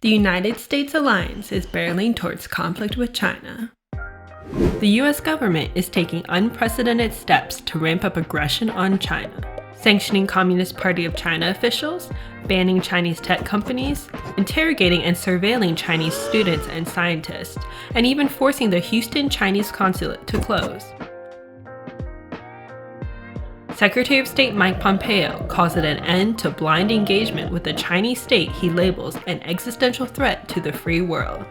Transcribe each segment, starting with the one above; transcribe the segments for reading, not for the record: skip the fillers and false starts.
The United States alliance is barreling towards conflict with China. The US government is taking unprecedented steps to ramp up aggression on China, sanctioning Communist Party of China officials, banning Chinese tech companies, interrogating and surveilling Chinese students and scientists, and even forcing the Houston Chinese consulate to close. Secretary of State Mike Pompeo calls it an end to blind engagement with the Chinese state he labels an existential threat to the free world.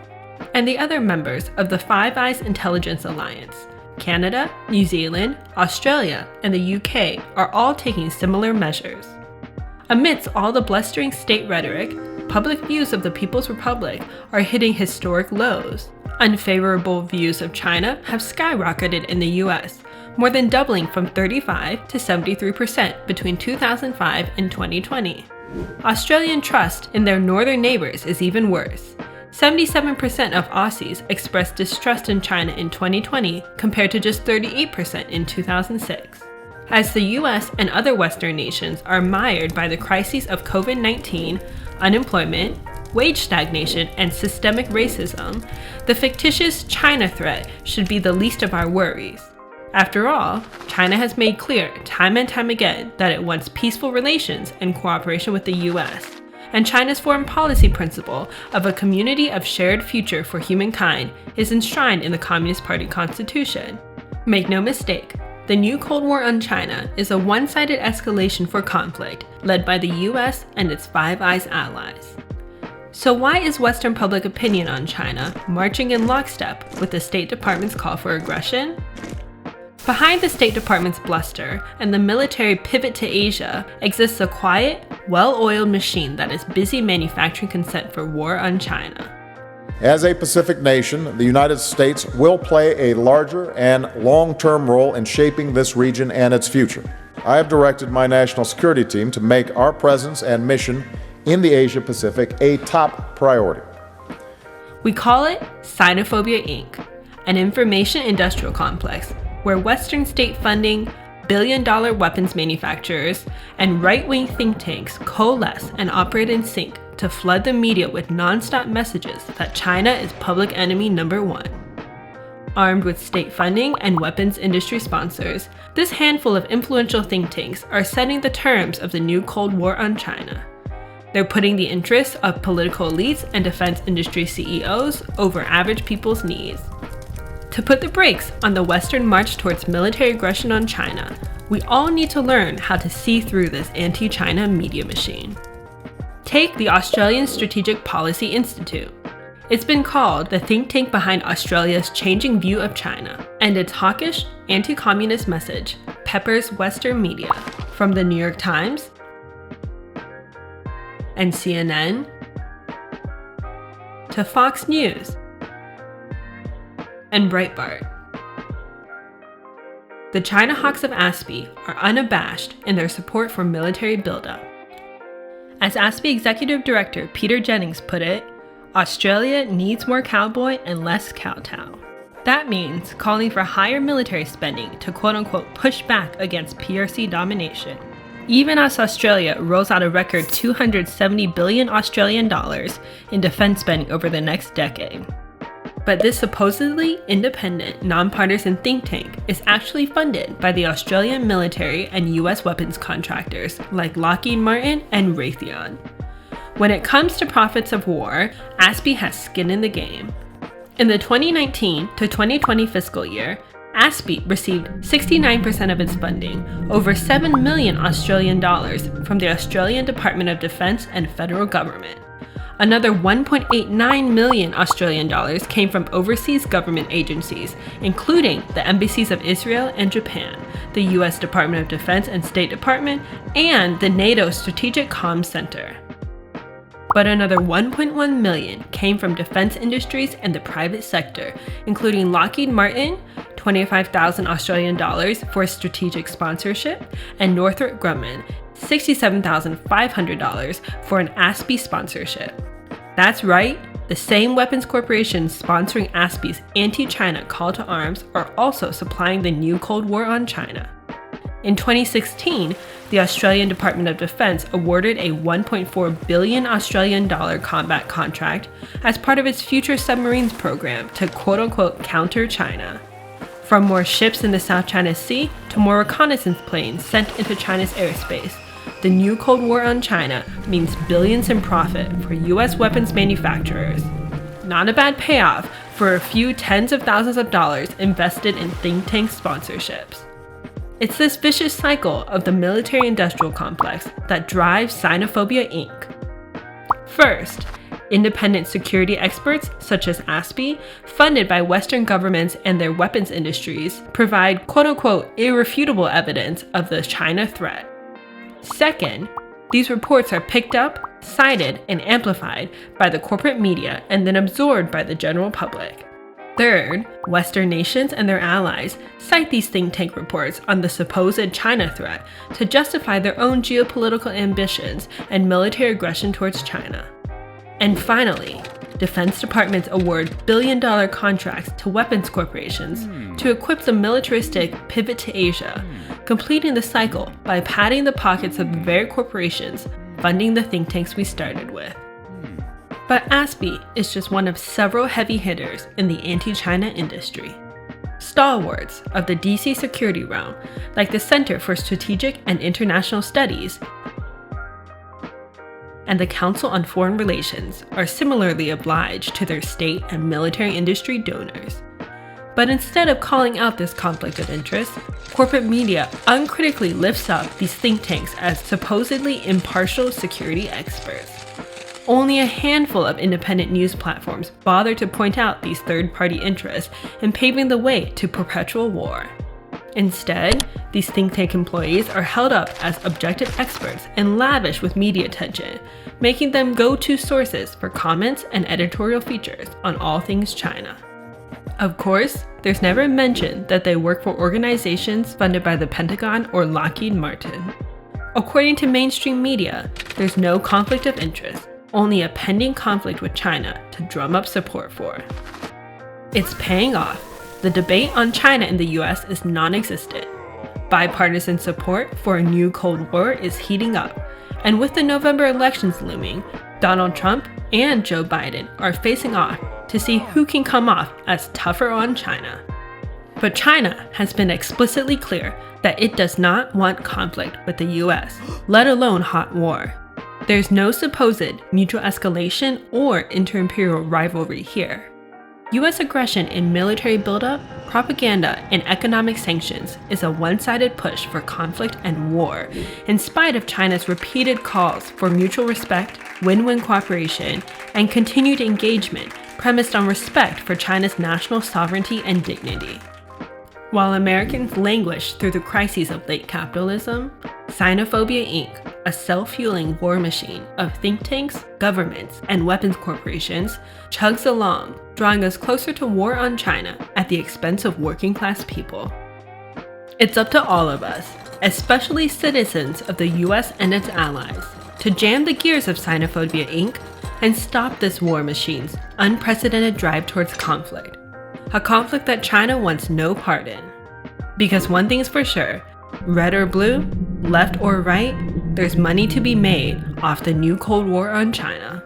And the other members of the Five Eyes Intelligence Alliance, Canada, New Zealand, Australia, and the UK are all taking similar measures. Amidst all the blustering state rhetoric, public views of the People's Republic are hitting historic lows. Unfavorable views of China have skyrocketed in the US, more than doubling from 35% to 73% between 2005 and 2020. Australian trust in their northern neighbors is even worse. 77% of Aussies expressed distrust in China in 2020 compared to just 38% in 2006. As the US and other Western nations are mired by the crises of COVID-19, unemployment, wage stagnation, and systemic racism, the fictitious China threat should be the least of our worries. After all, China has made clear time and time again that it wants peaceful relations and cooperation with the US. And China's foreign policy principle of a community of shared future for humankind is enshrined in the Communist Party Constitution. Make no mistake, the new Cold War on China is a one-sided escalation for conflict led by the US and its Five Eyes allies. So why is Western public opinion on China marching in lockstep with the State Department's call for aggression? Behind the State Department's bluster and the military pivot to Asia exists a quiet, well-oiled machine that is busy manufacturing consent for war on China. As a Pacific nation, the United States will play a larger and long-term role in shaping this region and its future. I have directed my national security team to make our presence and mission in the Asia-Pacific a top priority. We call it Sinophobia Inc., an information industrial complex where Western state funding, billion-dollar weapons manufacturers, and right-wing think tanks coalesce and operate in sync to flood the media with non-stop messages that China is public enemy number one. Armed with state funding and weapons industry sponsors, this handful of influential think tanks are setting the terms of the new Cold War on China. They're putting the interests of political elites and defense industry CEOs over average people's needs. To put the brakes on the Western march towards military aggression on China, we all need to learn how to see through this anti-China media machine. Take the Australian Strategic Policy Institute. It's been called the think tank behind Australia's changing view of China, and its hawkish, anti-communist message peppers Western media, from the New York Times and CNN to Fox News and Breitbart. The China hawks of ASPI are unabashed in their support for military buildup. As ASPI Executive Director Peter Jennings put it, Australia needs more cowboy and less kowtow. That means calling for higher military spending to quote-unquote push back against PRC domination. Even as Australia rolls out a record 270 billion Australian dollars in defense spending over the next decade. But this supposedly independent, non-partisan think tank is actually funded by the Australian military and US weapons contractors like Lockheed Martin and Raytheon. When it comes to profits of war, ASPI has skin in the game. In the 2019 to 2020 fiscal year, ASPI received 69% of its funding, over 7 million Australian dollars, from the Australian Department of Defence and federal government. Another 1.89 million Australian dollars came from overseas government agencies, including the embassies of Israel and Japan, the US Department of Defense and State Department, and the NATO Strategic Comms Center. But another 1.1 million came from defense industries and the private sector, including Lockheed Martin, 25,000 Australian dollars for strategic sponsorship, and Northrop Grumman, $67,500 for an ASPI sponsorship. That's right, the same weapons corporations sponsoring ASPI's anti-China call to arms are also supplying the new Cold War on China. In 2016, the Australian Department of Defence awarded a $1.4 billion Australian dollar combat contract as part of its future submarines program to quote-unquote counter China. From more ships in the South China Sea to more reconnaissance planes sent into China's airspace, the new Cold War on China means billions in profit for US weapons manufacturers. Not a bad payoff for a few tens of thousands of dollars invested in think tank sponsorships. It's this vicious cycle of the military-industrial complex that drives Sinophobia Inc. First, independent security experts such as ASPI, funded by Western governments and their weapons industries, provide quote-unquote irrefutable evidence of the China threat. Second, these reports are picked up, cited, and amplified by the corporate media and then absorbed by the general public. Third, Western nations and their allies cite these think tank reports on the supposed China threat to justify their own geopolitical ambitions and military aggression towards China. And finally, defense departments award billion-dollar contracts to weapons corporations to equip the militaristic pivot to Asia, completing the cycle by padding the pockets of the very corporations funding the think tanks we started with. But ASPI is just one of several heavy hitters in the anti-China industry. Stalwarts of the DC security realm, like the Center for Strategic and International Studies and the Council on Foreign Relations, are similarly obliged to their state and military industry donors. But instead of calling out this conflict of interest, corporate media uncritically lifts up these think tanks as supposedly impartial security experts. Only a handful of independent news platforms bother to point out these third-party interests in paving the way to perpetual war. Instead, these think tank employees are held up as objective experts and lavish with media attention, making them go-to sources for comments and editorial features on all things China. Of course, there's never mention that they work for organizations funded by the Pentagon or Lockheed Martin. According to mainstream media, there's no conflict of interest, only a pending conflict with China to drum up support for. It's paying off. The debate on China in the US is non-existent. Bipartisan support for a new Cold War is heating up, and with the November elections looming, Donald Trump and Joe Biden are facing off to see who can come off as tougher on China. But China has been explicitly clear that it does not want conflict with the US, let alone hot war. There's no supposed mutual escalation or inter-imperial rivalry here. US aggression in military buildup, propaganda, and economic sanctions is a one-sided push for conflict and war, in spite of China's repeated calls for mutual respect, win-win cooperation, and continued engagement premised on respect for China's national sovereignty and dignity. While Americans languish through the crises of late capitalism, Sinophobia Inc., a self-fueling war machine of think tanks, governments, and weapons corporations, chugs along, drawing us closer to war on China at the expense of working-class people. It's up to all of us, especially citizens of the US and its allies, to jam the gears of Sinophobia Inc. and stop this war machine's unprecedented drive towards conflict. A conflict that China wants no part in. Because one thing's for sure, red or blue, left or right, there's money to be made off the new Cold War on China.